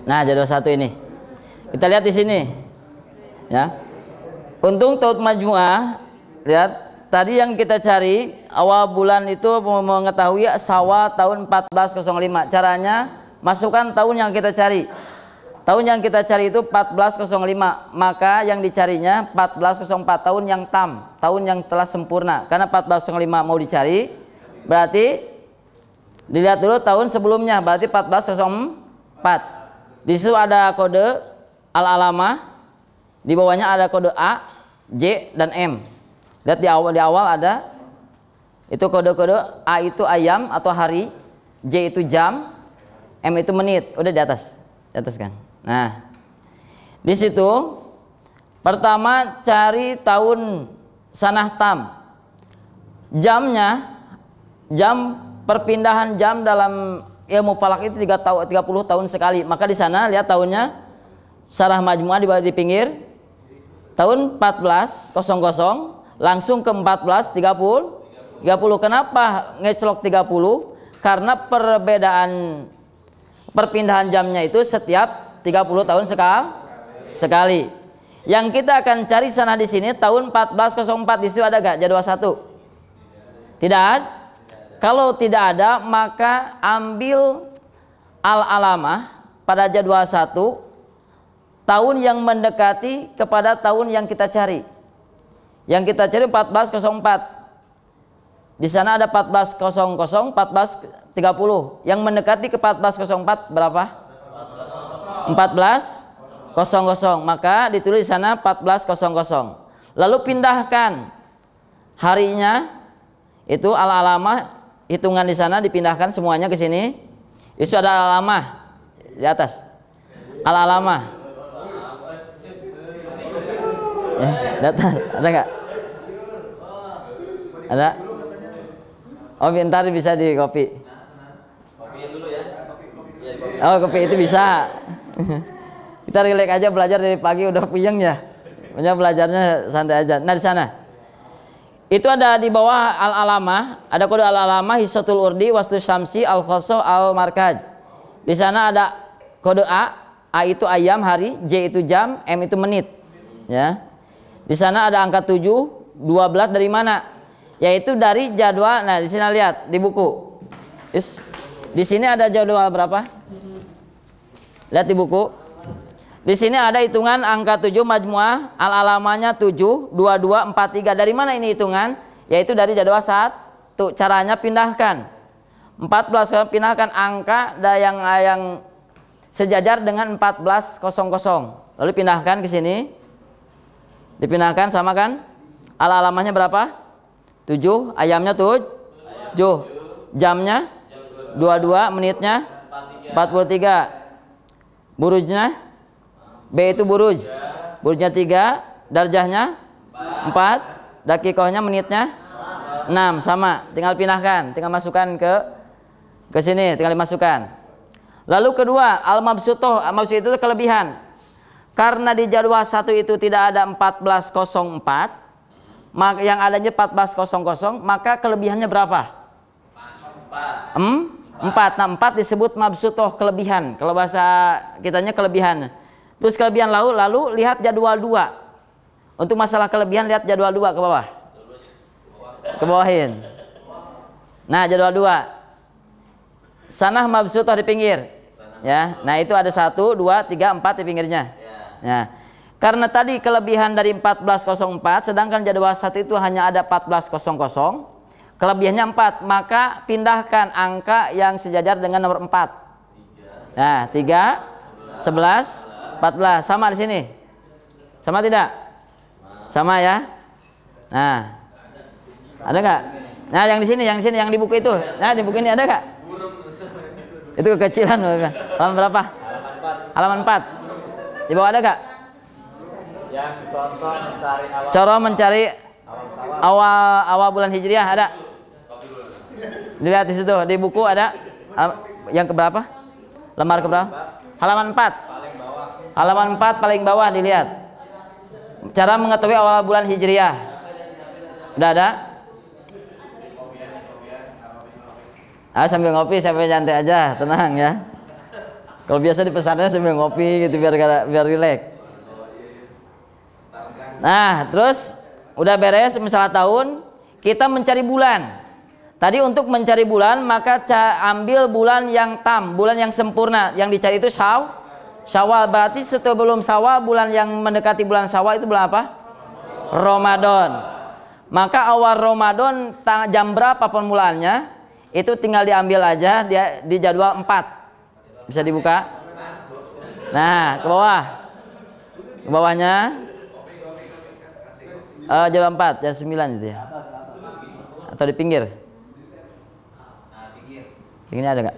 Nah, jadwal 1 ini. Kita lihat di sini. Ya. Untung taut majmuah, lihat tadi yang kita cari awal bulan itu mengetahui Syawal tahun 1405. Caranya masukkan tahun yang kita cari. Tahun yang kita cari itu 1405, maka yang dicarinya 1404, tahun yang tam, tahun yang telah sempurna. Karena 1405 mau dicari, berarti dilihat dulu tahun sebelumnya, berarti 1404. Di situ ada kode al-alamah, di bawahnya ada kode A, J, dan M. Lihat di awal ada itu kode-kode. A itu ayam atau hari, J itu jam, M itu menit. Udah di atas kan. Nah, di situ pertama cari tahun sanah tam. Jamnya, jam perpindahan jam dalam ilmu falak itu 30 tahun sekali. Maka di sana lihat tahunnya Syarah Majmu'ah di pinggir tahun 1400 langsung ke 1430. Kenapa ngecelok 30? Karena perbedaan perpindahan jamnya itu setiap 30 tahun sekali. Yang kita akan cari sana di sini tahun 1404. Di situ ada gak jadwal 1? Tidak ada. Kalau tidak ada, maka ambil al-alamah pada jadwal 1 tahun yang mendekati kepada tahun yang kita cari. Yang kita cari 1404. Di sana ada 1400, 1430. Yang mendekati ke 1404 berapa? 1400. Maka ditulis di sana 1400. Lalu pindahkan harinya, itu al-alamah, hitungan di sana dipindahkan semuanya ke sini. Itu ada al-alamah di atas. Al-alamah. Data ada nggak? Ada? Oh, bentar bisa di copy. Copy dulu ya. Oh, copy itu bisa. Kita relax aja, belajar dari pagi udah puyeng ya. Banyak belajarnya santai aja. Nah, di sana itu ada di bawah al-alamah, ada kode al-alamah hisatul urdi wastu syamsi al-khosoh al-markaz. Di sana ada kode A itu ayam hari, J itu jam, M itu menit. Ya. Di sana ada angka 7, 12 dari mana? Yaitu dari jadwal. Nah, di sini lihat di buku. Di sini ada jadwal berapa? Lihat di buku. Di sini ada hitungan angka 7 majmuah, al-alamanya 7, 22, 43. Dari mana ini hitungan? Yaitu dari jadwal 1. Caranya pindahkan 14, pindahkan angka yang sejajar dengan 1400. Lalu pindahkan ke sini. Dipindahkan sama kan? Al-alamanya berapa? 7, ayamnya 7, jamnya 22, menitnya 43. Burujnya B itu burujnya 3, darjahnya 4, dakikohnya menitnya 6, sama, tinggal pindahkan, tinggal masukkan ke sini, tinggal dimasukkan. Lalu kedua, al-mabsutoh, maksud itu kelebihan. Karena di jadwal 1 itu tidak ada 1404, maka yang adanya 1400, maka kelebihannya berapa? 4. Nah, 4 disebut mabsutoh, kelebihan. Kalau bahasa kitanya kelebihan. Terus kelebihan lalu lihat jadwal 2. Untuk masalah kelebihan lihat jadwal 2 ke bawah. Ke bawahin. Nah, jadwal 2. Sanah mabsutoh di pinggir. Ya. Nah, itu ada 1, 2, 3, 4 di pinggirnya. Ya. Karena tadi kelebihan dari 1404, sedangkan jadwal 1 itu hanya ada 1400. Kelebihannya 4, maka pindahkan angka yang sejajar dengan nomor 4. Nah, 3, 11, 14. Sama di sini. Sama tidak? Sama ya. Nah, ada nggak? Nah, yang di sini, yang di buku itu. Nah, di buku ini ada nggak? Itu kekecilan. Halaman berapa? Halaman 4. Di bawah ada nggak? Yang dicontoh mencari awal. Cara mencari awal bulan Hijriah ada. Dilihat di situ, di buku ada. Yang keberapa? Lembar keberapa? Halaman 4. Halaman 4 paling bawah dilihat. Cara mengetahui awal bulan Hijriah. Udah ada? Sambil ngopi, sampai nyantai aja, tenang ya. Kalau biasa di pesantren sambil ngopi gitu biar rileks. Nah, terus udah beres misalnya tahun, kita mencari bulan. Tadi untuk mencari bulan maka ambil bulan yang tam, bulan yang sempurna. Yang dicari itu Syawal. Berarti sebelum Syawal, bulan yang mendekati bulan Syawal itu bulan apa? Ramadan. Maka awal Ramadan jam berapa permulaannya? Itu tinggal diambil aja di jadwal 4. Bisa dibuka. Nah, ke bawah. Ke bawahnya. Jam 4, jam 9 itu ya. Atau di pinggir. Ini ada nggak?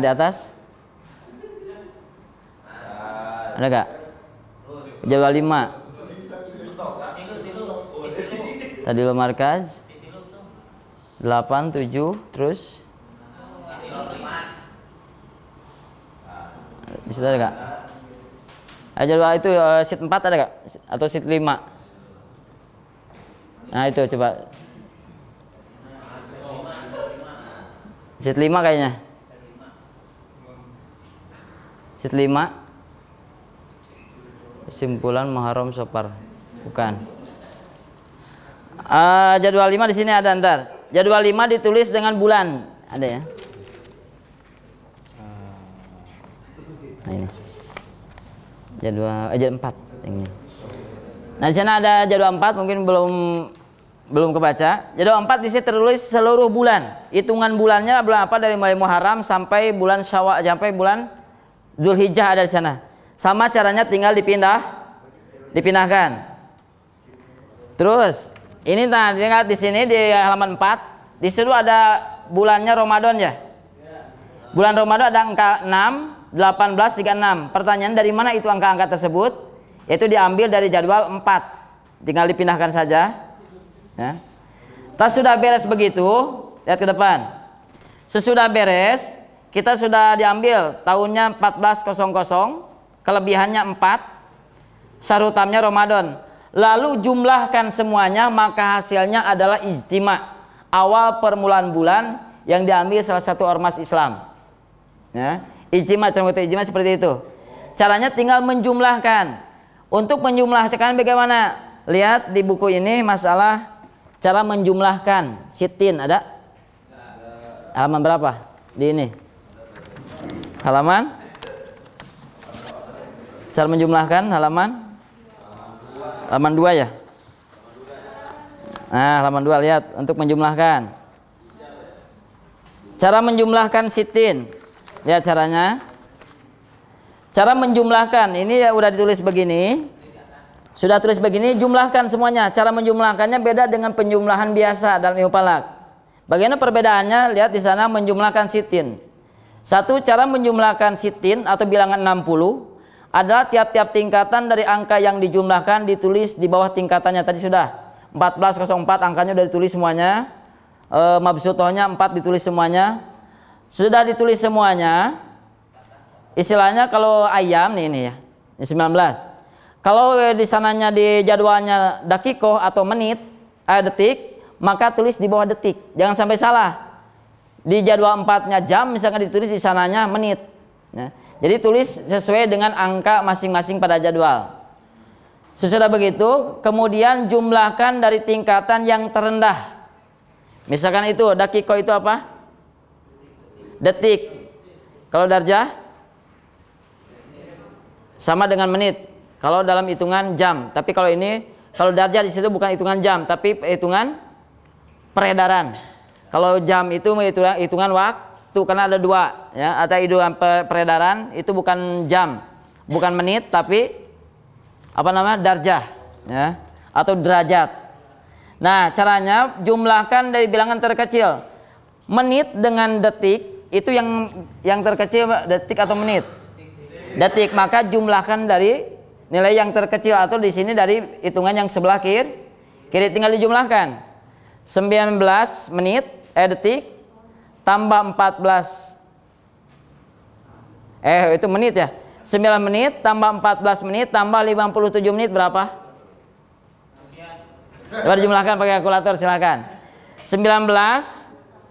Di atas. Ada nggak? Jadwal 5. Tadi lo markaz 8, 7, terus di situ ada nggak? Jadwal itu sheet 4 ada nggak? Atau sheet 5? Nah itu coba sheet 5 kayaknya. Sheet 5 kesimpulan Muharram Safar. Bukan. Jadwal 5 di sini ada ntar. Jadwal 5 ditulis dengan bulan. Ada ya? Nah ini. Jadwal 4 ini. Nah di sana ada jadwal 4 mungkin belum kebaca. Jadwal 4 di sini tertulis seluruh bulan. Hitungan bulannya bulan apa dari mulai Muharram sampai bulan Syawal sampai bulan Zulhijjah ada di sana. Sama caranya tinggal dipindahkan. Terus ini lihat di sini di halaman 4. Di situ ada bulannya Ramadan ya. Bulan Ramadan ada angka 6, 18, 36. Pertanyaan dari mana itu angka-angka tersebut? Itu diambil dari jadwal 4. Tinggal dipindahkan saja. Ya. Tas sudah beres begitu, lihat ke depan. Sesudah beres, kita sudah diambil tahunnya 1400, kelebihannya 4, syarutamnya Ramadan. Lalu jumlahkan semuanya, maka hasilnya adalah ijtima, awal permulaan bulan yang diambil salah satu ormas Islam. Ya. Ijtima, ijtima seperti itu. Caranya tinggal menjumlahkan. Untuk menjumlahkan bagaimana? Lihat di buku ini masalah cara menjumlahkan sitin ada? Halaman berapa? Di ini. Halaman? Cara menjumlahkan halaman? Halaman 2 ya? Nah, halaman 2 lihat untuk menjumlahkan. Cara menjumlahkan sitin. Lihat caranya. Cara menjumlahkan ini ya udah ditulis begini. Sudah tulis begini, jumlahkan semuanya. Cara menjumlahkannya beda dengan penjumlahan biasa dalam ilmu falak. Bagaimana perbedaannya? Lihat di sana menjumlahkan sitin. Satu, cara menjumlahkan sitin atau bilangan 60 adalah tiap-tiap tingkatan dari angka yang dijumlahkan ditulis di bawah tingkatannya. Tadi sudah 1404 angkanya sudah ditulis semuanya. Mabsutohnya 4 ditulis semuanya. Sudah ditulis semuanya. Istilahnya kalau ayam nih ini ya, ini 19. Kalau di sananya di jadwalnya dakikoh atau menit, detik, maka tulis di bawah detik. Jangan sampai salah. Di jadwal 4-nya jam, misalkan ditulis di sananya menit. Ya. Jadi tulis sesuai dengan angka masing-masing pada jadwal. Sesudah begitu, kemudian jumlahkan dari tingkatan yang terendah. Misalkan itu dakikoh itu apa? Detik. Kalau darjah sama dengan menit. Kalau dalam hitungan jam, tapi kalau ini kalau darjah di situ bukan hitungan jam, tapi hitungan peredaran. Kalau jam itu hitungan waktu karena ada 2 ya, ada hitungan peredaran itu bukan jam, bukan menit tapi apa namanya? Darjah ya, atau derajat. Nah, caranya jumlahkan dari bilangan terkecil. Menit dengan detik itu yang terkecil detik atau menit? Detik, maka jumlahkan dari nilai yang terkecil atau di sini dari hitungan yang sebelah kiri tinggal dijumlahkan. 19 menit detik tambah 14 itu menit ya. 9 menit tambah 14 menit tambah 57 menit berapa? Coba dijumlahkan pakai kalkulator silakan. 19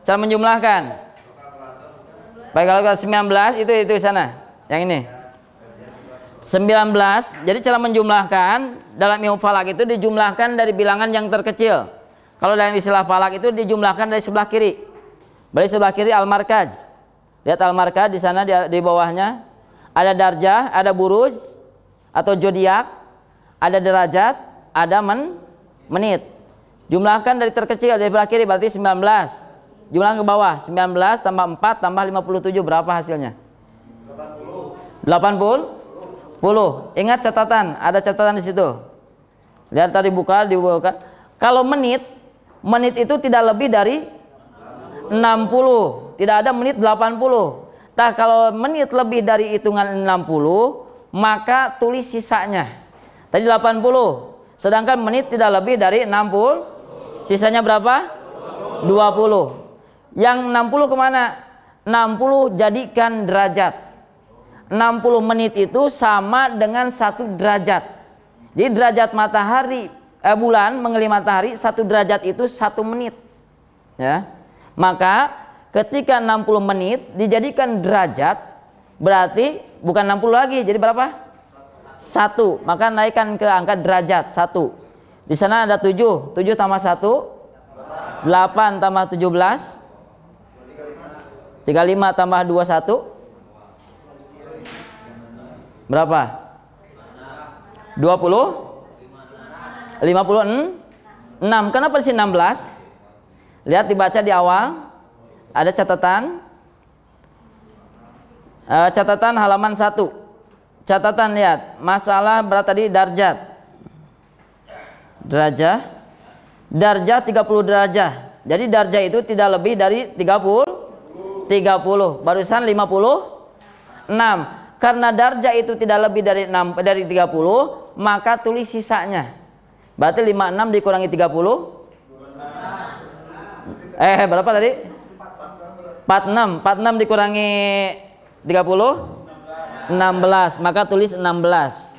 Cara menjumlahkan. Baik, kalau 19 itu sana. Yang ini. 19. Jadi cara menjumlahkan dalam ilmu falak itu dijumlahkan dari bilangan yang terkecil. Kalau dalam istilah falak itu dijumlahkan dari sebelah kiri. Dari sebelah kiri al-markaz. Lihat al-markaz di sana di bawahnya ada darjah, ada buruj atau zodiak, ada derajat, ada menit. Jumlahkan dari terkecil dari sebelah kiri berarti 19. Jumlah ke bawah 19 tambah 4 tambah 57 berapa hasilnya? 80. Ingat catatan, ada catatan di situ. Lihat tadi dibuka. Kalau menit itu tidak lebih dari 60. Tidak ada menit 80. Nah, kalau menit lebih dari hitungan 60, maka tulis sisanya. Tadi 80. Sedangkan menit tidak lebih dari 60. Sisanya berapa? 20. Yang 60 kemana? 60 jadikan derajat. 60 menit itu sama dengan 1 derajat. Jadi derajat matahari, bulan mengelilingi matahari 1 derajat itu 1 menit. Ya. Maka ketika 60 menit dijadikan derajat, berarti bukan 60 lagi, jadi berapa? 1. Maka naikkan ke angka derajat 1. Di sana ada 7. 7 tambah 1 8 tambah 17 35 tambah 21 berapa? 20 56. Kenapa di sini 16? Lihat dibaca di awal ada catatan. Catatan halaman 1. Catatan lihat masalah berat tadi darjat. Darjah 30 derajat. Jadi darjah itu tidak lebih dari 30. Barusan 56. Karena darjah itu tidak lebih dari 30, maka tulis sisanya. Berarti 56 dikurangi 30. Berapa tadi? 46. 46 dikurangi 30. 16. Maka tulis 16.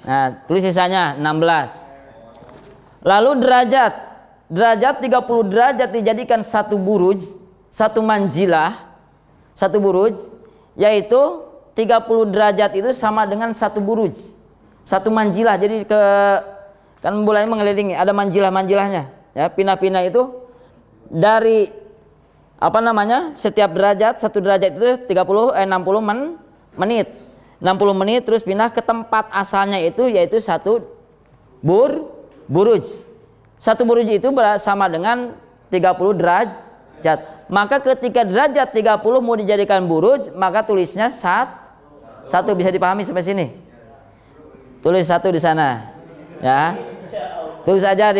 Nah, tulis sisanya 16. Lalu derajat 30 derajat dijadikan 1 buruj, 1 manzilah, 1 buruj, yaitu 30 derajat itu sama dengan 1 buruj, 1 manzilah. Jadi kan bulannya mengelilingi, ada manzilah-manzilahnya, ya, pinah-pinah itu dari setiap derajat, 1 derajat itu 60 menit. 60 menit terus pindah ke tempat asalnya itu, yaitu 1 buruj. 1 buruj itu sama dengan 30 derajat. Maka ketika derajat 30 mau dijadikan buruj, maka tulisnya 1. Bisa dipahami sampai sini? Tulis 1 di sana. Ya. Tulis aja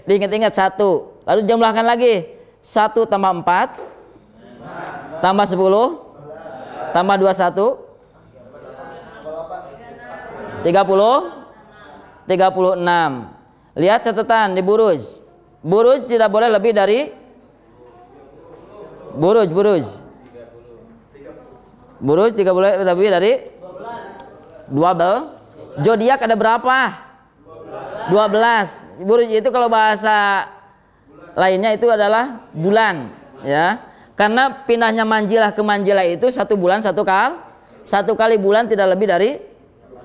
diingat-ingat 1. Lalu jumlahkan lagi. 1 tambah 4 tambah 10 tambah 21 36. Lihat catatan di buruj. Buruj tidak boleh lebih dari buruj tidak boleh lebih dari 12. Zodiak ada berapa? 12. Buruj itu kalau bahasa lainnya itu adalah bulan, ya. Karena pindahnya manjilah ke manjilah itu 1 bulan 1 kali bulan tidak lebih dari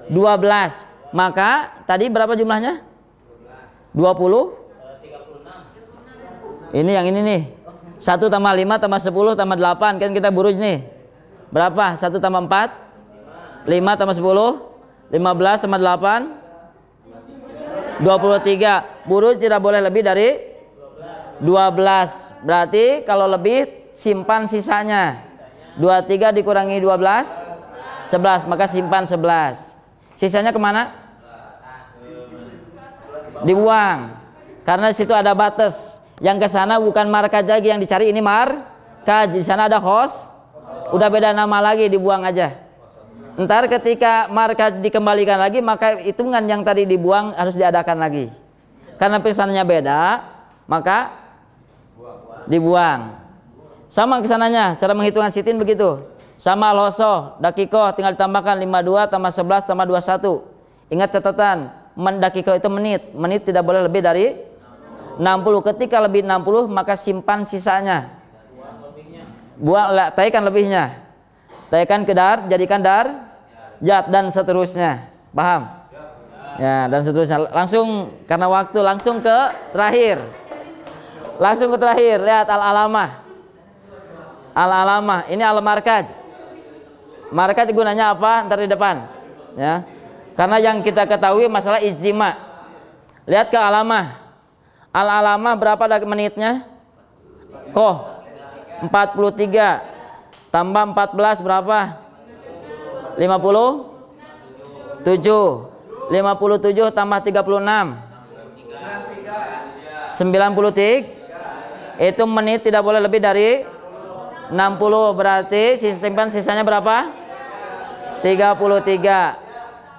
12. Maka tadi berapa jumlahnya? 20. Ini yang ini nih. 1 tambah 5 tambah 10 tambah 8 kan kita buruj nih. Berapa? 1 tambah 4 5 tambah 10 15 tambah 8 23. Buruj tidak boleh lebih dari 12. Berarti kalau lebih simpan sisanya. 23 dikurangi 12 11. Maka simpan 11. Sisanya kemana? Dibuang. Karena di situ ada batas. Yang ke sana bukan markaz lagi yang dicari, ini markaz. Di sana ada host. Udah beda nama lagi, dibuang aja. Ntar ketika markaz dikembalikan lagi, maka hitungan yang tadi dibuang harus diadakan lagi. Karena pesannya beda, maka dibuang. Sama kesananya, cara menghitungan sitin begitu. Sama al-hosoh, dakikoh tinggal ditambahkan 52 tambah 11 tambah 21. Ingat catatan, dakikoh itu menit. Menit tidak boleh lebih dari 60. Ketika lebih 60 maka simpan sisanya. taikan lebihnya. Taikan ke dar, jadikan dar, jat, dan seterusnya. Paham? Ya, dan seterusnya. Langsung karena waktu langsung ke terakhir. Langsung ke terakhir. Lihat al-alamah. Al-alamah. Ini al-markaj. Markaj gunanya apa? Ntar di depan. Ya. Karena yang kita ketahui masalah ijtima. Lihat ke alamah. Al-alamah berapa menitnya? Koh 43 tambah 14 berapa? 57. 57 tambah 36 93. Itu menit tidak boleh lebih dari 60. Berarti simpan sisanya berapa? 33.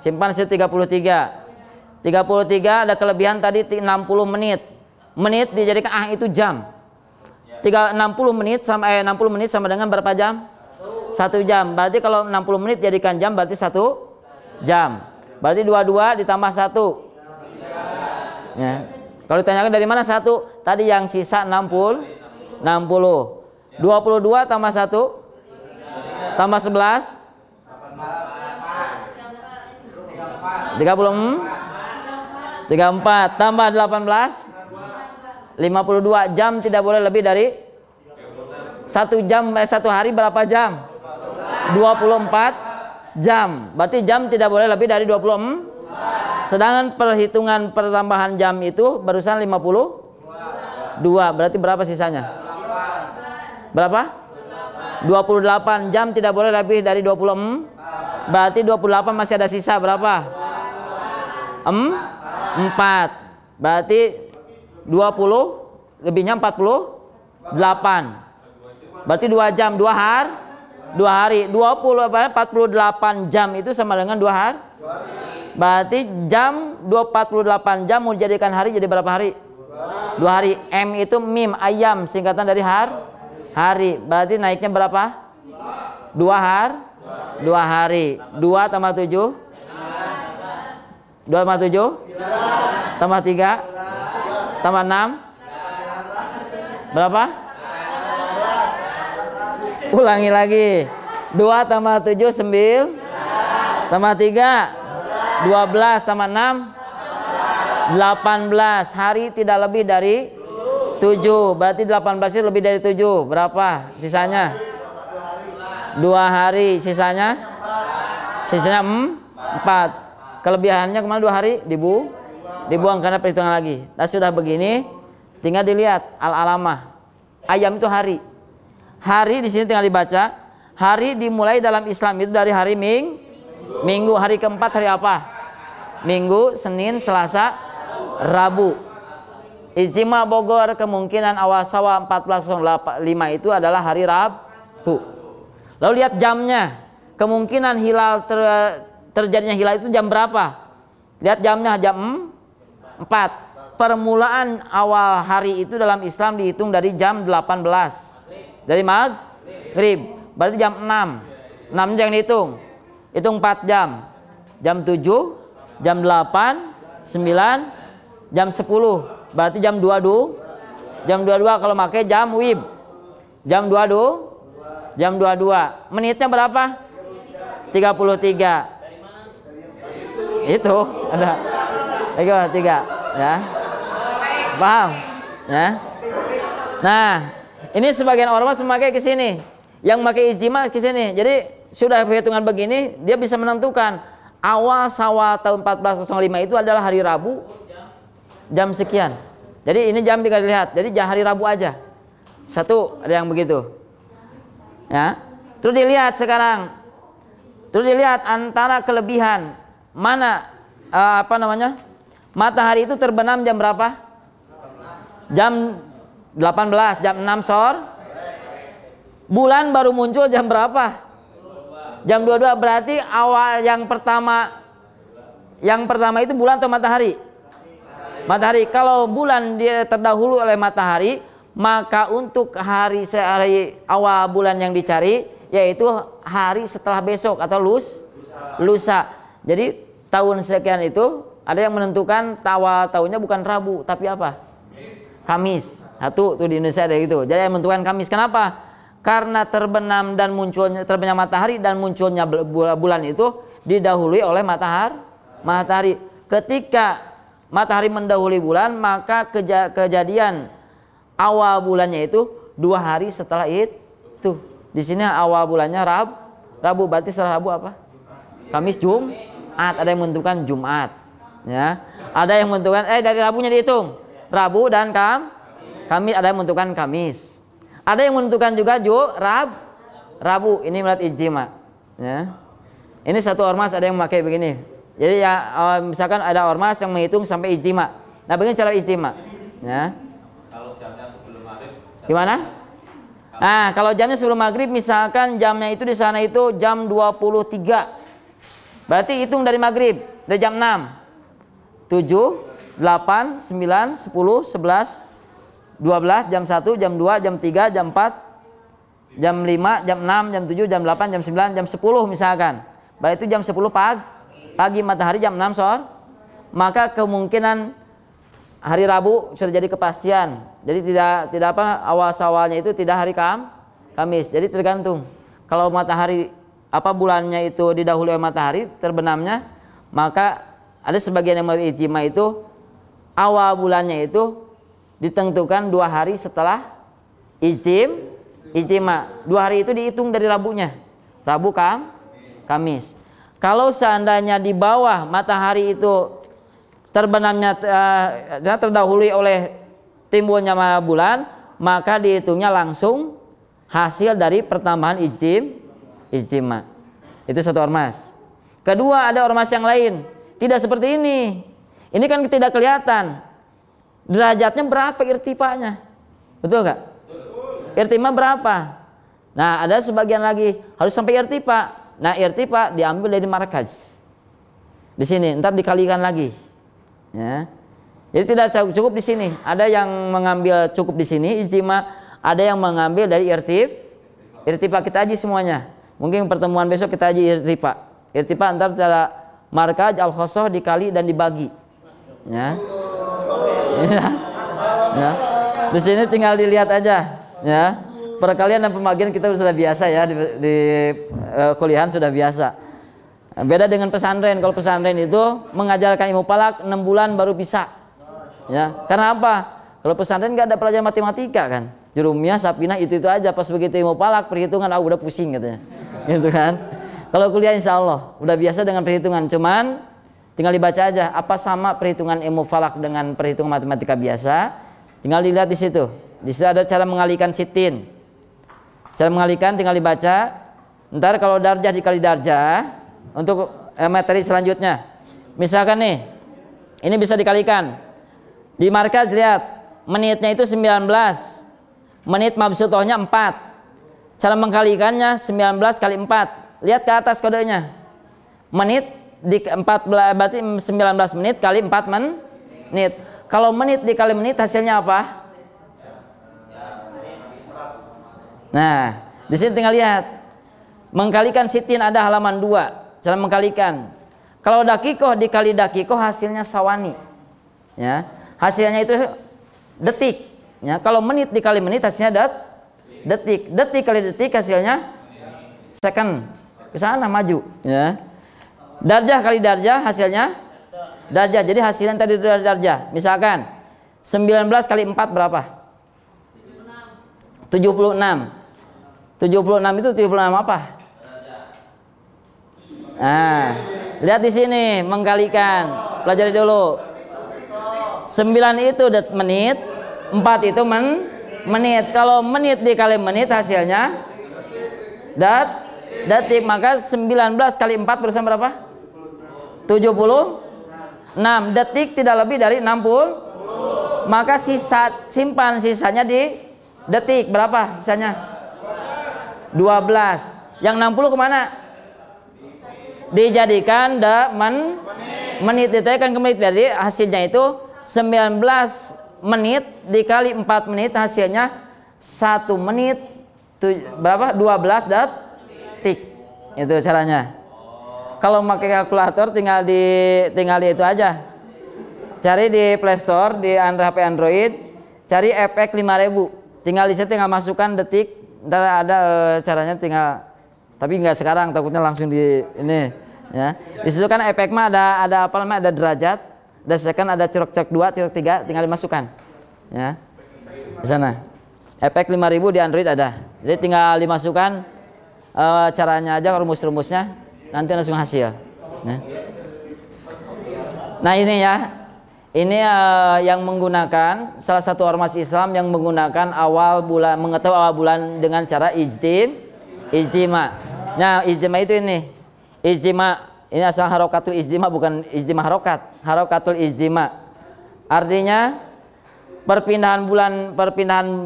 Simpan sisa 33. 33 ada kelebihan tadi 60 menit. Menit dijadikan itu jam. 60 menit sama dengan berapa jam? 1 jam. Berarti kalau 60 menit jadikan jam berarti 1 jam. Berarti 22 ditambah 1. Ya. Kalau ditanyakan dari mana 1? Tadi yang sisa 60. 22 tambah 1 tambah 11 34 tambah 18 52 jam, tidak boleh lebih dari 1 jam. 1 hari berapa jam? 24 jam. Berarti jam tidak boleh lebih dari 24. Sedangkan perhitungan pertambahan jam itu barusan 52. Berarti berapa sisanya? Berapa? 28 jam, tidak boleh lebih dari 24. Berarti 28 masih ada sisa berapa? 4. Berarti 20 lebihnya 48. Berarti 2 jam, 2 hari. 48 jam itu sama dengan 2 hari. Berarti jam 48 jam mau dijadikan hari jadi berapa hari? 2 hari. M itu mim, ayam, singkatan dari hari. Berarti naiknya berapa? 2 hari. 2 tambah 7 tambah 7 tambah 3 tambah 6 berapa? Ulangi lagi. 2 tambah 7 9 tambah 3 12 tambah 6 18 hari, tidak lebih dari 7. Berarti 18 itu lebih dari 7. Berapa sisanya? 2 hari. Sisanya 4. Kelebihannya kemana 2 hari? Dibuang karena perhitungan lagi. Nah, sudah begini tinggal dilihat al-alamah. Ayam itu hari. Hari di sini tinggal dibaca. Hari dimulai dalam Islam itu dari hari Minggu. Hari keempat hari apa? Minggu, Senin, Selasa, Rabu. Ijtima Bogor kemungkinan awal Syawal 1405 itu adalah hari Rabu. Lalu lihat jamnya. Kemungkinan hilal terjadinya hilal itu jam berapa? Lihat jamnya, jam 4. Permulaan awal hari itu dalam Islam dihitung dari jam 18. Dari maghrib. Berarti jam 6. 6 jangan dihitung. Hitung 4 jam. Jam 7, jam 8, 9, jam 10. Berarti jam 22. Jam 22 kalau pakai jam wib. Jam 22. Jam 22. Menitnya berapa? 33. Itu ada 3 ya. Paham? Ya. Nah, ini sebagian orang memakai ke sini. Yang memakai ijtima ke sini. Jadi sudah perhitungan begini, dia bisa menentukan awal Syawal tahun 1405 itu adalah hari Rabu jam sekian. Jadi ini jam bisa dilihat. Jadi hari Rabu aja. Satu, ada yang begitu. Ya. Terus dilihat sekarang. Terus dilihat antara kelebihan mana matahari itu terbenam jam berapa? Jam 18, jam 6 sore. Bulan baru muncul jam berapa? Jam 22. Berarti awal yang pertama itu bulan atau matahari? Matahari. Kalau bulan dia terdahulu oleh matahari, maka untuk hari awal bulan yang dicari yaitu hari setelah besok atau lusa. Jadi tahun sekian itu ada yang menentukan awal tahunnya bukan Rabu tapi apa? Kamis. Satu tuh di Indonesia ada gitu. Jadi yang menentukan Kamis. Kenapa? karena terbenam dan munculnya terbenamnya matahari dan munculnya bulan itu didahului oleh matahari. Ketika matahari mendahului bulan, maka kejadian awal bulannya itu 2 hari setelah itu. Di sini awal bulannya Rabu, berarti setelah Rabu apa? Kamis, Jumat. Ada yang menentukan Jumat, ya. Ada yang menentukan dari Rabunya dihitung Rabu dan Kamis. Ada yang menentukan Kamis. Ada yang menentukan juga Rabu. Ini menurut ijtima, ya. Ini satu ormas ada yang memakai begini. Jadi ya misalkan ada ormas yang menghitung sampai ijtima. Nah, begini cara ijtima, ya. Kalau jamnya sebelum maghrib gimana? Nah, kalau jamnya sebelum maghrib, misalkan jamnya itu di sana itu jam 23. Berarti hitung dari maghrib, dari jam 6, 7, 8, 9, 10, 11, 12, jam 1, jam 2, jam 3, jam 4, jam 5, jam 6, jam 7, jam 8, jam 9, jam 10 misalkan. Berarti itu jam 10 pagi, matahari jam 6 sore. Maka kemungkinan hari Rabu sudah jadi kepastian. Jadi tidak awalnya itu tidak hari Kamis. Jadi tergantung. Kalau matahari bulannya itu didahului oleh matahari terbenamnya, maka ada sebagian yang berijtima itu awal bulannya itu ditentukan 2 hari setelah ijtima. 2 hari itu dihitung dari Rabunya. Rabu, Kamis. Kalau seandainya di bawah matahari itu terbenamnya terdahului oleh timbulnya bulan, maka dihitungnya langsung hasil dari pertambahan ijtima. Itu satu ormas. Kedua, ada ormas yang lain, tidak seperti ini. Ini kan tidak kelihatan derajatnya berapa irtifanya, betul nggak? Irtifa berapa? Nah, ada sebagian lagi harus sampai irtifa. Nah, irtifa diambil dari markaz. Di sini, ntar dikalikan lagi. Ya. Jadi tidak cukup di sini. Ada yang mengambil cukup di sini ijtima, ada yang mengambil dari irtifa. Kita aji semuanya. Mungkin pertemuan besok kita aji irtifa. Irtifa antar cara markaz al-khosoh dikali dan dibagi. Ya. Ya. Di sini tinggal dilihat aja. Ya. Perkalian dan pembagian kita sudah biasa ya di kuliahan sudah biasa. Beda dengan pesantren. Kalau pesantren itu mengajarkan ilmu falak 6 bulan baru bisa. Ya, karena apa? Kalau pesantren nggak ada pelajaran matematika kan. Jurumiyah, sapinah itu aja. Pas begitu ilmu falak perhitungan udah pusing katanya. Gitu kan. Kalau kuliah insya Allah udah biasa dengan perhitungan. Cuman tinggal dibaca aja apa sama perhitungan ilmu falak dengan perhitungan matematika biasa. Tinggal dilihat di situ. Di situ ada cara mengalihkan sitin. Cara mengalihkan tinggal dibaca. Ntar kalau darjah dikali darjah untuk materi selanjutnya. Misalkan nih, ini bisa dikalikan. Di markaz lihat menitnya itu 19. Menit mabsutohnya 4. Cara mengkalikannya 19 kali 4. Lihat ke atas kodenya. Menit di 14 berarti 19 menit kali 4 menit. Kalau menit dikali menit hasilnya apa? Nah, di sini tinggal lihat. Mengkalikan sitin ada halaman 2. Cara mengkalikan. Kalau dakikoh dikali dakikoh hasilnya sawani. Ya, hasilnya itu detik. Ya, kalau menit dikali menit hasilnya detik. Detik kali detik hasilnya second. Ke sana maju. Ya. Darjah kali darjah hasilnya darjah. Jadi hasilnya tadi darjah. Misalkan 19 kali 4 berapa? 76. 76 itu 76 apa? Nah, lihat di sini mengkalikan. Pelajari dulu. 9 itu menit, 4 itu menit. Kalau menit dikali menit hasilnya detik. Maka 19 kali 4 bersama berapa? 76 detik, tidak lebih dari 60. Maka simpan sisanya di detik. Berapa sisanya? 12. Yang 60 kemana? Dijadikan menit. Ditekan ke menit. Jadi hasilnya itu 19 menit dikali 4 menit hasilnya 1 menit berapa? 12 detik. Itu caranya. Kalau pakai kalkulator tinggal di itu aja. Cari di Play Store di HP Android, cari FX 5000. Tinggal di situ tinggal masukkan detik ntar ada caranya, tinggal, tapi nggak sekarang, takutnya langsung di ini ya. Di situ kan efek mah ada apa namanya, ada derajat, ada second, ada curug 2, curug 3, tinggal dimasukkan ya. Di sana efek 5000 di Android ada, jadi tinggal dimasukkan caranya aja, rumus-rumusnya nanti langsung hasil ya. Nah ini ya, ini yang menggunakan, salah satu ormas Islam yang menggunakan awal bulan, mengetahui awal bulan dengan cara ijtima. Nah ijtima itu ini, ijtima ini asal harokatul ijtima, bukan ijtima harokat, harokatul ijtima artinya perpindahan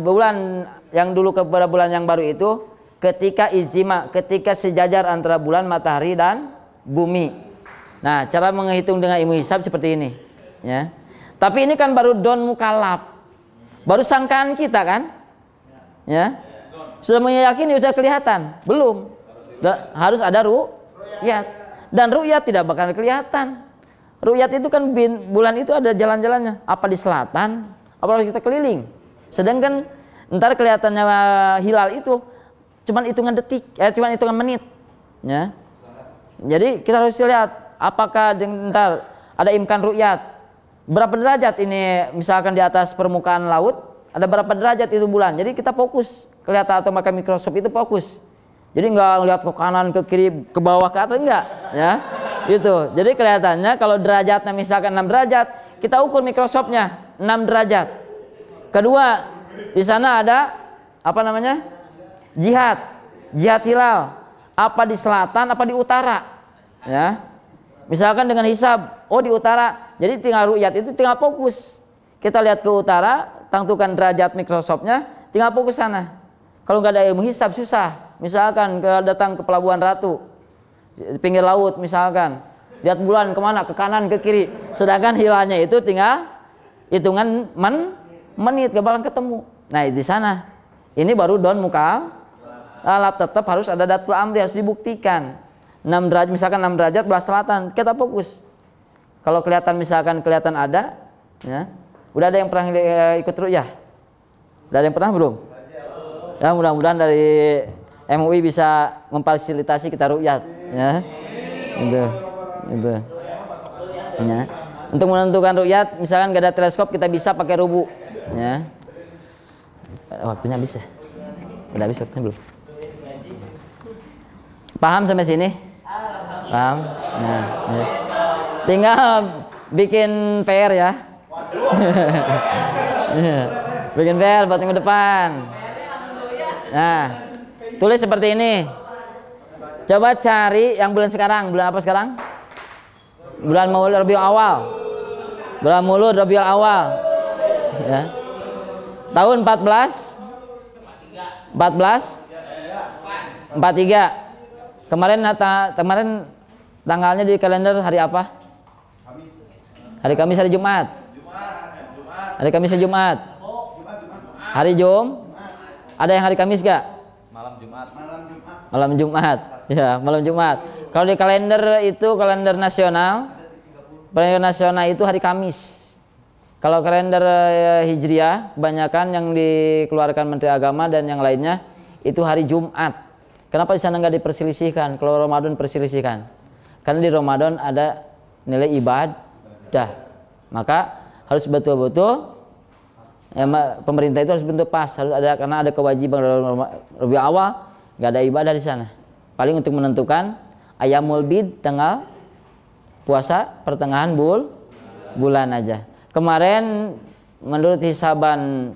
bulan yang dulu kepada bulan yang baru itu ketika ijtima, ketika sejajar antara bulan, matahari dan bumi. Nah cara menghitung dengan ilmu hisab seperti ini ya. Tapi ini kan baru don mukalaf, baru sangkaan kita kan ya. Sudah meyakini, sudah kelihatan belum? Harus ada ru'yat, dan ru'yat tidak bakal kelihatan. Ru'yat itu kan bulan itu ada jalan-jalannya, apa di selatan, apa harus kita keliling. Sedangkan ntar kelihatannya hilal itu cuman hitungan detik, cuman hitungan menit ya. Jadi kita harus lihat apakah ntar ada imkan ru'yat, berapa derajat ini, misalkan di atas permukaan laut ada berapa derajat itu bulan. Jadi kita fokus, kelihatan atau pakai mikroskop itu fokus. Jadi nggak lihat ke kanan, ke kiri, ke bawah, ke atas, enggak ya. Itu. Jadi kelihatannya kalau derajatnya misalkan 6 derajat, kita ukur mikroskopnya 6 derajat. Kedua, di sana ada apa namanya? Jihad hilal. Apa di selatan, apa di utara? Ya. Misalkan dengan hisab, oh di utara. Jadi tinggal ru'yat itu tinggal fokus. Kita lihat ke utara, tentukan derajat mikroskopnya, tinggal fokus sana. Kalau nggak ada ilmu hisab susah. Misalkan datang ke Pelabuhan Ratu, di pinggir laut misalkan, lihat bulan kemana, ke kanan, ke kiri. Sedangkan hilalnya itu tinggal hitungan menit, gak bakal ketemu. Nah di sana, ini baru don mukal. Alap tetap harus ada datul amri, harus dibuktikan. 6 derajat, misalkan 6 derajat belah selatan, kita fokus. Kalau kelihatan misalkan kelihatan ada, ya, udah ada yang pernah ikut ru'yah? Udah ada yang pernah belum? Ya mudah-mudahan dari MUI bisa memfasilitasi kita ru'yat ya. Itu. Ya. Untuk menentukan ru'yat misalkan gak ada teleskop, kita bisa pakai rubu ya. Waktunya habis ya? Udah habis waktunya belum? Paham sampai sini? Paham? Nah, ya. Tinggal bikin PR ya. Bikin PR buat minggu depan. Nah, tulis seperti ini. Coba cari yang bulan sekarang. Bulan apa sekarang? Bulan Maulud Rabiul Awal. Bulan Maulud Rabiul Awal. Ya. Tahun 43. Kemarin tanggalnya di kalender hari apa? Hari Kamis, hari Jumat. Hari Kamis, hari Jumat. Hari Ada yang hari Kamis gak? Malam Jumat. Ya, malam Jumat. Kalau di kalender itu kalender nasional itu hari Kamis. Kalau kalender Hijriah kebanyakan yang dikeluarkan Menteri Agama dan yang lainnya itu hari Jumat. Kenapa di sana nggak diperselisihkan? Kalau Ramadan perselisihkan. Karena di Ramadan ada nilai ibadah. Maka harus betul-betul ya, pemerintah itu harus bentuk pas, harus ada, karena ada kewajiban lebih awal, nggak ada ibadah di sana. Paling untuk menentukan ayamul bid, tanggal puasa pertengahan bulan aja. Kemarin menurut hisaban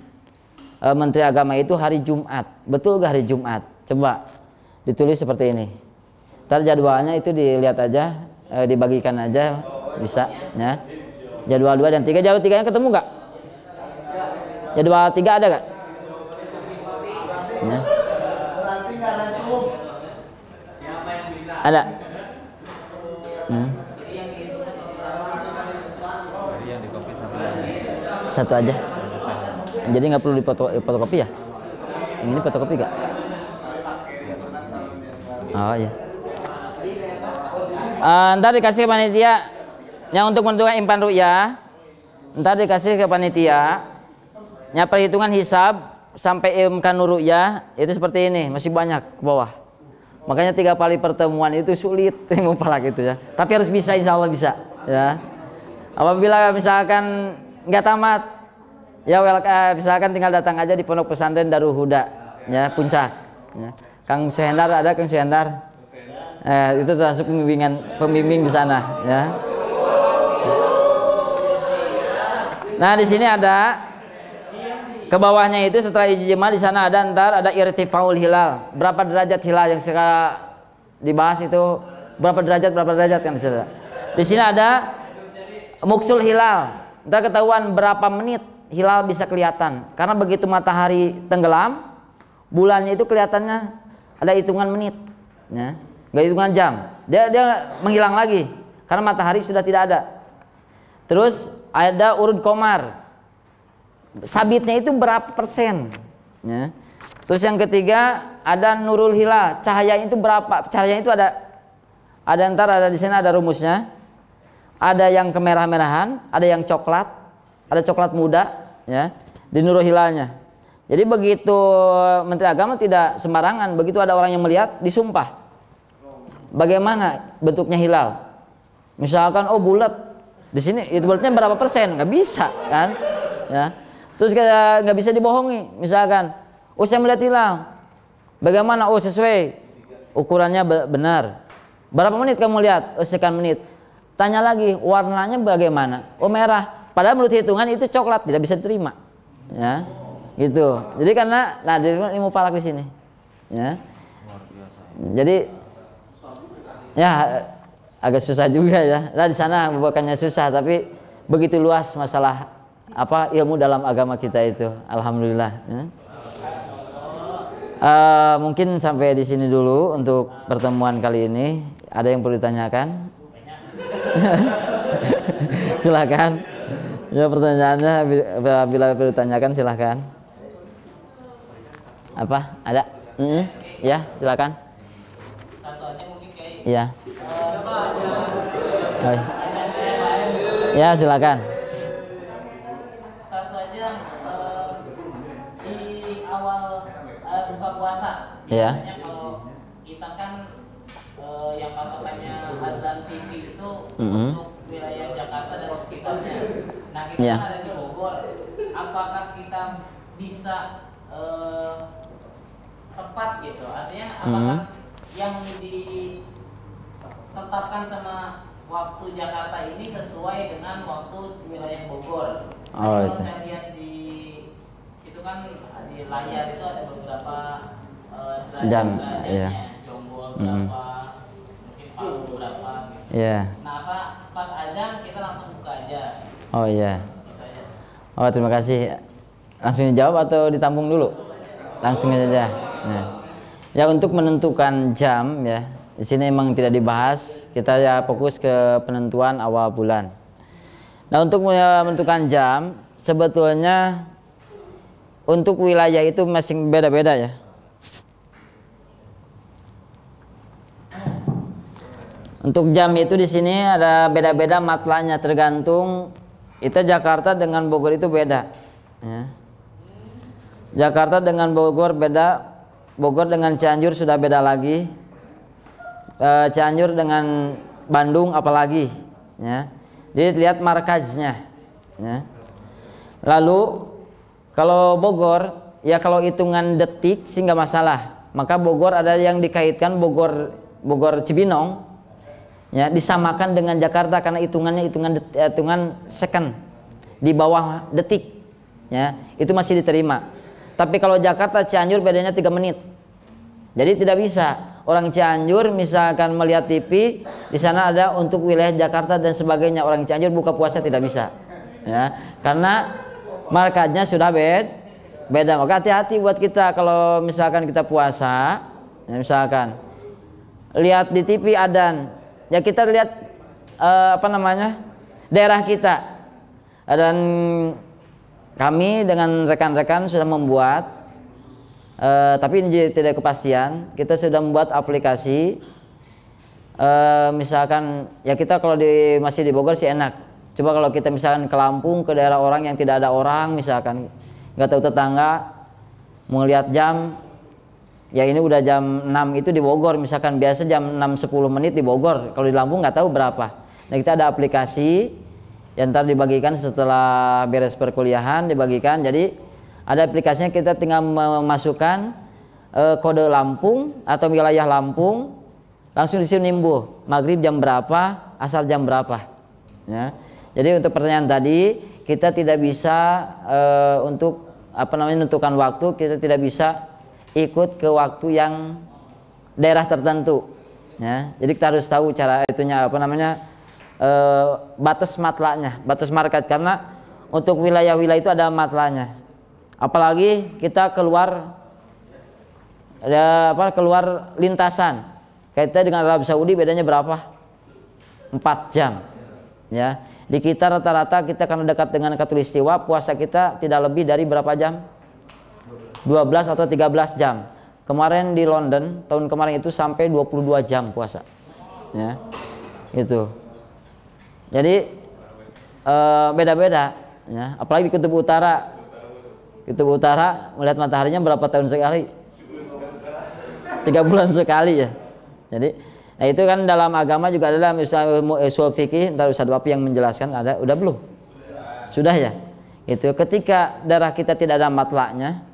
Menteri Agama itu hari Jumat. Betul gak hari Jumat? Coba ditulis seperti ini. Ntar jadwalnya itu dilihat aja, dibagikan aja bisa ya. Jadwal 2 dan 3, jadwal 3-nya ketemu gak? Jadwal 3 ada gak? Ya. Ada. Satu aja. Jadi nggak perlu fotokopi ya? Yang ini fotokopi gak? Oh iya. Ntar dikasih ke panitia. Yang untuk menentukan impan ru'yah, ntar dikasih ke panitia. Nya perhitungan hisab sampai imkanur ru'yah itu seperti ini, masih banyak ke bawah. Makanya 3 kali pertemuan itu sulit mupalak itu ya. Tapi harus bisa, insya Allah bisa ya. Apabila misalkan nggak tamat, ya misalkan tinggal datang aja di Pondok Pesantren Darul Huda ya, Puncak ya. Kang Suhendar ada, Kang Suhendar itu termasuk pembimbing di sana ya. Nah di sini ada ke bawahnya itu setelah ijma di sana ada ada irtifaul hilal, berapa derajat hilal yang sekarang dibahas itu, berapa derajat kan di sana. Di sini ada muksul hilal, kita ketahuan berapa menit hilal bisa kelihatan, karena begitu matahari tenggelam bulannya itu kelihatannya ada hitungan menit ya, nggak hitungan jam, dia menghilang lagi karena matahari sudah tidak ada. Terus ada urud komar, sabitnya itu berapa persen ya. Terus yang ketiga ada nurul hilal, cahayanya itu berapa, cahayanya itu ada ada di sini ada rumusnya, ada yang kemerah-merahan, ada yang coklat, ada coklat muda ya di nurul hilalnya. Jadi begitu Menteri Agama tidak sembarangan, begitu ada orang yang melihat disumpah bagaimana bentuknya hilal, misalkan oh bulat di sini, itu bulatnya berapa persen, nggak bisa kan ya. Terus nggak bisa dibohongi, misalkan oh saya melihat hilal bagaimana, oh sesuai ukurannya benar, berapa menit kamu lihat, oh sekian menit. Tanya lagi warnanya bagaimana, oh merah, padahal menurut hitungan itu coklat, tidak bisa diterima ya gitu. Jadi karena nah ini mau palak di sini ya, jadi ya agak susah juga ya. Nah di sana bukannya susah, tapi begitu luas masalah apa ilmu dalam agama kita itu, alhamdulillah ya. Mungkin sampai di sini dulu untuk pertemuan kali ini. Ada yang perlu ditanyakan? Silakan ya, pertanyaannya bila perlu ditanyakan silakan. Apa ada? Ya silakan. Satu aja mungkin kayak. Iya. Ya silakan. Satu aja di awal buka puasa. Iya. Biasanya kalau kita kan yang patokannya azan TV itu untuk wilayah Jakarta dan sekitarnya. Nah kita kan ada di Bogor. Apakah kita bisa tepat gitu? Artinya apakah yang ditetapkan sama waktu Jakarta ini sesuai dengan waktu wilayah Bogor? Kalau saya lihat di situ kan di layar itu ada beberapa jam, ya. Jonggol berapa, mungkin Palu berapa gitu. Yeah. Nah apa pas azan kita langsung buka aja. Oh iya. Gitu aja. Oh terima kasih. Langsung dijawab atau ditampung dulu? Langsung aja. Ya untuk menentukan jam ya, di sini memang tidak dibahas. Kita ya fokus ke penentuan awal bulan. Nah untuk menentukan jam sebetulnya untuk wilayah itu masih beda-beda ya. Untuk jam itu di sini ada beda-beda matlahnya, tergantung kita Jakarta dengan Bogor itu beda. Ya. Jakarta dengan Bogor beda, Bogor dengan Cianjur sudah beda lagi, Cianjur dengan Bandung apalagi. Ya. Jadi lihat markaznya. Ya. Lalu kalau Bogor, ya kalau hitungan detik sih nggak masalah. Maka Bogor ada yang dikaitkan Bogor Cibinong. Ya, disamakan dengan Jakarta karena hitungannya hitungan second di bawah detik ya, itu masih diterima. Tapi kalau Jakarta Cianjur bedanya 3 menit. Jadi tidak bisa orang Cianjur misalkan melihat TV di sana ada untuk wilayah Jakarta dan sebagainya, orang Cianjur buka puasa tidak bisa ya, karena markatnya sudah beda. Maka hati-hati buat kita kalau misalkan kita puasa ya, misalkan lihat di TV adzan ya, kita lihat daerah kita. Dan kami dengan rekan-rekan sudah membuat tapi ini tidak kepastian, kita sudah membuat aplikasi misalkan ya, kita kalau masih di Bogor sih enak. Coba kalau kita misalkan ke Lampung, ke daerah orang yang tidak ada orang, misalkan nggak tahu tetangga, melihat jam, ya ini udah jam 6 itu di Bogor, misalkan biasa jam 6:10 di Bogor, kalau di Lampung nggak tahu berapa. Nah kita ada aplikasi yang ntar dibagikan setelah beres perkuliahan, dibagikan. Jadi ada aplikasinya, kita tinggal memasukkan kode Lampung atau wilayah Lampung, langsung di sini nimbuh maghrib jam berapa, asar jam berapa, ya. Jadi untuk pertanyaan tadi, kita tidak bisa untuk menentukan waktu, kita tidak bisa ikut ke waktu yang daerah tertentu, ya. Jadi kita harus tahu cara itunya batas matlanya, batas market, karena untuk wilayah-wilayah itu ada matlanya. Apalagi kita keluar keluar lintasan, kita dengan Arab Saudi bedanya berapa? 4 jam, ya. Di kita rata-rata kita karena dekat dengan Khatulistiwa, puasa kita tidak lebih dari berapa jam? 12 atau 13 jam. Kemarin di London tahun kemarin itu sampai 22 jam puasa, ya. Itu. Jadi beda-beda, ya. Apalagi di Kutub Utara. Kutub Utara melihat mataharinya berapa tahun sekali? 3 bulan sekali, ya. Jadi, nah itu kan dalam agama juga ada, misalnya usul fikih, entar Ustaz Wapi yang menjelaskan, ada, udah belum? Sudah, ya. Itu ketika darah kita tidak ada matlaknya,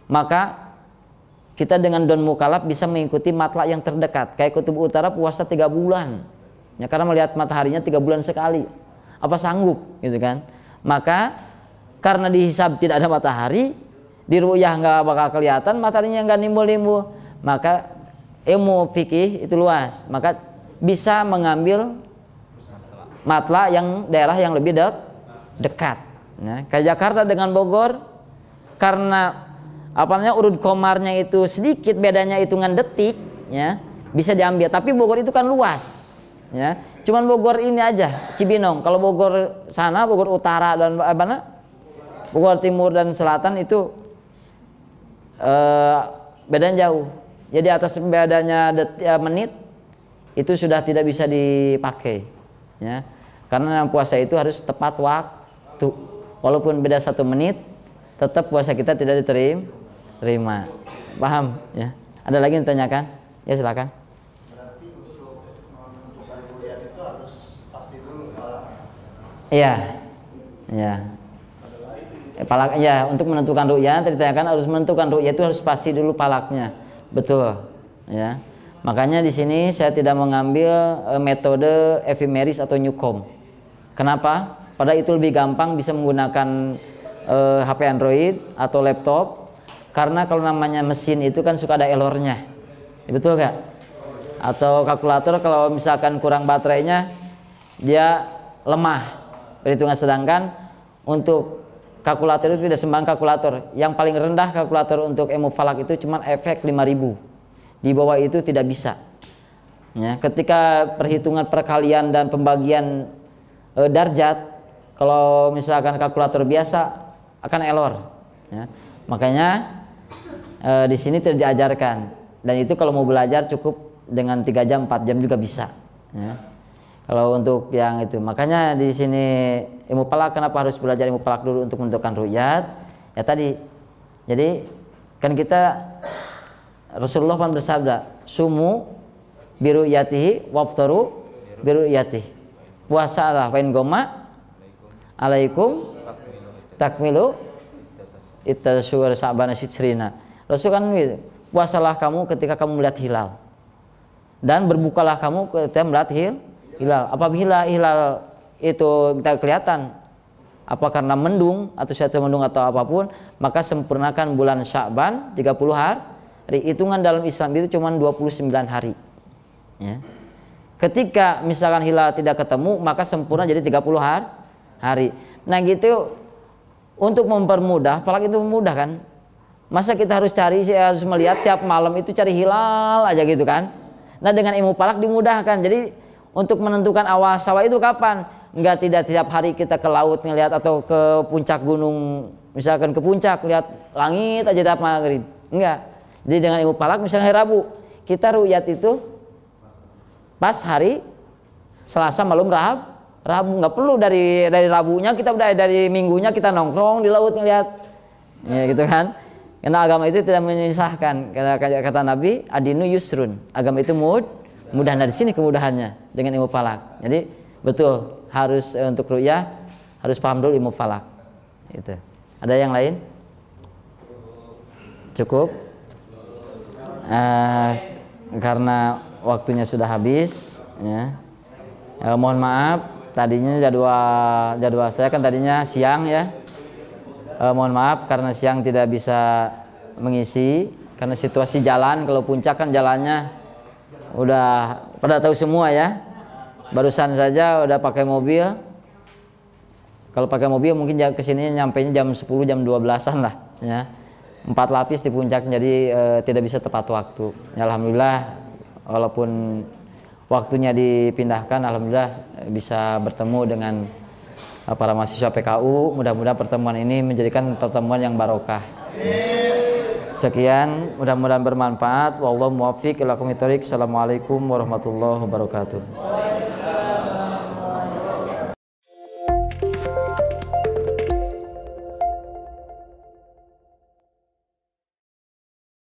maka kita dengan don mukalaf bisa mengikuti matlak yang terdekat. Kayak Kutub Utara puasa 3 bulan, ya, karena melihat mataharinya 3 bulan sekali. Apa sanggup, gitu kan? Maka karena dihisab tidak ada matahari, di ru'yah nggak bakal kelihatan, mataharinya nggak nimbul-nimbul, maka ilmu fikih itu luas, maka bisa mengambil matla yang daerah yang lebih dekat. Nah, kayak Jakarta dengan Bogor, karena urut komarnya itu sedikit, bedanya hitungan detik, ya, bisa diambil. Tapi Bogor itu kan luas, ya. Cuman Bogor ini aja, Cibinong. Kalau Bogor sana, Bogor Utara dan Bogor Timur dan Selatan itu bedanya jauh. Jadi atas bedanya menit itu sudah tidak bisa dipakai, ya. Karena puasa itu harus tepat waktu. Walaupun beda 1 menit, tetap puasa kita tidak diterima. Paham, ya? Ada lagi yang ditanyakan? Ya silakan. Berarti untuk menentukan ru'yat itu harus pasti dulu palaknya. Iya, ya. Palak, ya, untuk menentukan ru'yat tadi ditanyakan, harus menentukan ru'yat itu harus pasti dulu palaknya. Betul, ya. Makanya di sini saya tidak mengambil metode efimeris atau Newcomb. Kenapa? Padahal itu lebih gampang, bisa menggunakan HP Android atau laptop. Karena kalau namanya mesin itu kan suka ada errornya, betul gak? Atau kalkulator kalau misalkan kurang baterainya, dia lemah perhitungan. Sedangkan untuk kalkulator itu tidak sembarang kalkulator. Yang paling rendah kalkulator untuk ilmu falak itu cuma efek 5000. Di bawah itu tidak bisa, ya. Ketika perhitungan perkalian dan pembagian darjat, kalau misalkan kalkulator biasa akan error, ya. Makanya di sini tidak diajarkan. Dan itu kalau mau belajar cukup dengan 3 jam 4 jam juga bisa, ya. Kalau untuk yang itu, makanya di sini ilmu falak, kenapa harus belajar ilmu falak dulu untuk menentukan ru'yat? Ya tadi, jadi kan kita Rasulullah kan bersabda, sumu biru'yatihi waftaru biru'yatihi. Puasalah fa in goma alaikum takmilu ittasyur sa'bana sitrina. Rasul kan gitu, puasalah kamu ketika kamu melihat hilal, dan berbukalah kamu ketika melihat hilal. Apabila hilal itu kita kelihatan, apa karena mendung atau suatu mendung atau apapun, maka sempurnakan bulan Sya'ban 30 hari. Hitungan dalam Islam itu cuma 29 hari, ya. Ketika misalkan hilal tidak ketemu, maka sempurna jadi 30 hari. Nah gitu, untuk mempermudah, apalagi itu mudah kan. Masa kita harus harus melihat tiap malam itu cari hilal aja gitu kan. Nah dengan ilmu falak dimudahkan. Jadi untuk menentukan awal sawah itu kapan? Enggak, tidak tiap hari kita ke laut ngelihat atau ke puncak gunung, misalkan ke puncak lihat langit aja tiap maghrib. Enggak. Jadi dengan ilmu falak misalnya hari Rabu, kita ru'yat itu pas hari Selasa malam Rabu, nggak perlu dari Rabunya, kita udah dari Minggunya kita nongkrong di laut ngelihat, ya gitu kan. Karena agama itu tidak menyusahkan. Kata Nabi, adinu yusrun. Agama itu mudah. Nah di sini kemudahannya dengan ilmu falak. Jadi betul harus untuk ru'yah harus paham dulu ilmu falak. Itu. Ada yang lain? Cukup? Karena waktunya sudah habis. Ya. Mohon maaf. Tadinya jadwal saya kan tadinya siang ya. Mohon maaf karena siang tidak bisa mengisi karena situasi jalan. Kalau puncak kan jalannya udah pada tahu semua ya. Barusan saja udah pakai mobil. Kalau pakai mobil mungkin kesini nyampainya jam 10 jam 12-an lah ya. 4 lapis di puncak jadi tidak bisa tepat waktu. Ya, alhamdulillah walaupun waktunya dipindahkan, alhamdulillah bisa bertemu dengan para mahasiswa PKU. Mudah-mudahan pertemuan ini menjadikan pertemuan yang barokah. Sekian, mudah-mudahan bermanfaat. Wallahu muwaffiq ila aqwamit thoriq. Assalamualaikum warahmatullahi wabarakatuh.